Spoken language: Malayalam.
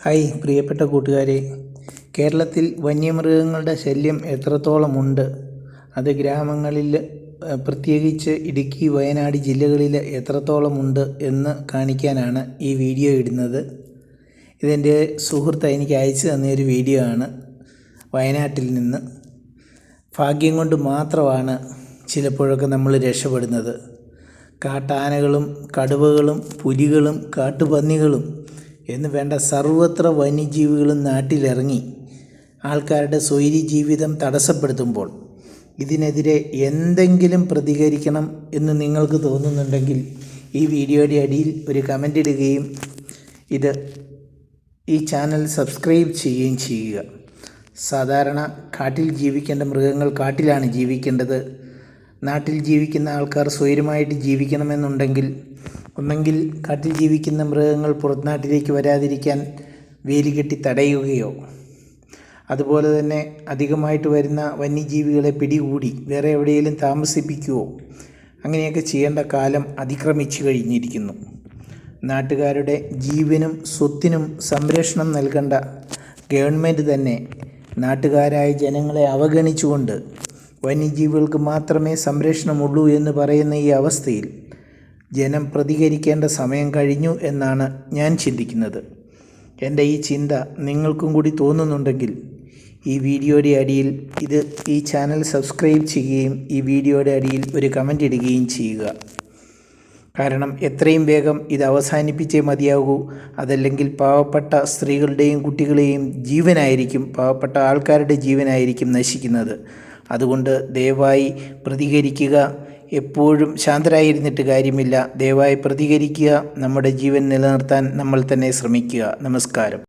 ഹായ് പ്രിയപ്പെട്ട കൂട്ടുകാരെ, കേരളത്തിൽ വന്യമൃഗങ്ങളുടെ ശല്യം എത്രത്തോളമുണ്ട്, അത് ഗ്രാമങ്ങളിൽ പ്രത്യേകിച്ച് ഇടുക്കി, വയനാട് ജില്ലകളിൽ എത്രത്തോളമുണ്ട് എന്ന് കാണിക്കാനാണ് ഈ വീഡിയോ ഇടുന്നത്. ഇതെൻ്റെ സുഹൃത്ത് എനിക്ക് അയച്ചു തന്നൊരു വീഡിയോ ആണ്. വയനാട്ടിൽ നിന്ന് ഭാഗ്യം കൊണ്ട് മാത്രമാണ് ചിലപ്പോഴൊക്കെ നമ്മൾ രക്ഷപ്പെടുന്നത്. കാട്ടാനകളും കടുവകളും പുലികളും കാട്ടുപന്നികളും എന്ന് വേണ്ട സർവത്ര വന്യജീവികളും നാട്ടിലിറങ്ങി ആൾക്കാരുടെ സ്വൈര്യ ജീവിതം തടസ്സപ്പെടുത്തുമ്പോൾ ഇതിനെതിരെ എന്തെങ്കിലും പ്രതികരിക്കണം എന്ന് നിങ്ങൾക്ക് തോന്നുന്നുണ്ടെങ്കിൽ ഈ വീഡിയോയുടെ അടിയിൽ ഒരു കമൻ്റ് ഇടുകയും ഈ ചാനൽ സബ്സ്ക്രൈബ് ചെയ്യുകയും ചെയ്യുക. സാധാരണ കാട്ടിൽ ജീവിക്കേണ്ട മൃഗങ്ങൾ കാട്ടിലാണ് ജീവിക്കേണ്ടത്. നാട്ടിൽ ജീവിക്കുന്ന ആൾക്കാർ സ്വൈര്യമായിട്ട് ജീവിക്കണമെന്നുണ്ടെങ്കിൽ ഒന്നെങ്കിൽ കാട്ടിൽ ജീവിക്കുന്ന മൃഗങ്ങൾ പുറത്നാട്ടിലേക്ക് വരാതിരിക്കാൻ വേലി കെട്ടി തടയുകയോ, അതുപോലെ തന്നെ അധികമായിട്ട് വരുന്ന വന്യജീവികളെ പിടികൂടി വേറെ എവിടെയെങ്കിലും താമസിപ്പിക്കുകയോ അങ്ങനെയൊക്കെ ചെയ്യേണ്ട കാലം അതിക്രമിച്ചു കഴിഞ്ഞിരിക്കുന്നു. നാട്ടുകാരുടെ ജീവനും സ്വത്തിനും സംരക്ഷണം നൽകേണ്ട ഗവൺമെൻറ് തന്നെ നാട്ടുകാരായ ജനങ്ങളെ അവഗണിച്ചുകൊണ്ട് വന്യജീവികൾക്ക് മാത്രമേ സംരക്ഷണമുള്ളൂ എന്ന് പറയുന്ന ഈ അവസ്ഥയിൽ ജനം പ്രതികരിക്കേണ്ട സമയം കഴിഞ്ഞു എന്നാണ് ഞാൻ ചിന്തിക്കുന്നത്. എൻ്റെ ഈ ചിന്ത നിങ്ങൾക്കും കൂടി തോന്നുന്നുണ്ടെങ്കിൽ ഈ വീഡിയോയുടെ അടിയിൽ ഈ ചാനൽ സബ്സ്ക്രൈബ് ചെയ്യുകയും ഈ വീഡിയോയുടെ അടിയിൽ ഒരു കമൻ്റ് ഇടുകയും ചെയ്യുക. കാരണം എത്രയും വേഗം ഇത് അവസാനിപ്പിച്ചേ മതിയാകൂ. അതല്ലെങ്കിൽ പാവപ്പെട്ട സ്ത്രീകളുടെയും കുട്ടികളെയും ജീവനായിരിക്കും, പാവപ്പെട്ട ആൾക്കാരുടെ ജീവനായിരിക്കും നശിക്കുന്നത്. അതുകൊണ്ട് ദയവായി പ്രതികരിക്കുക. എപ്പോഴും ശാന്തരായിരുന്നിട്ട് കാര്യമില്ല. ദയവായി പ്രതികരിക്കുക. നമ്മുടെ ജീവൻ നിലനിർത്താൻ നമ്മൾ തന്നെ ശ്രമിക്കുക. നമസ്കാരം.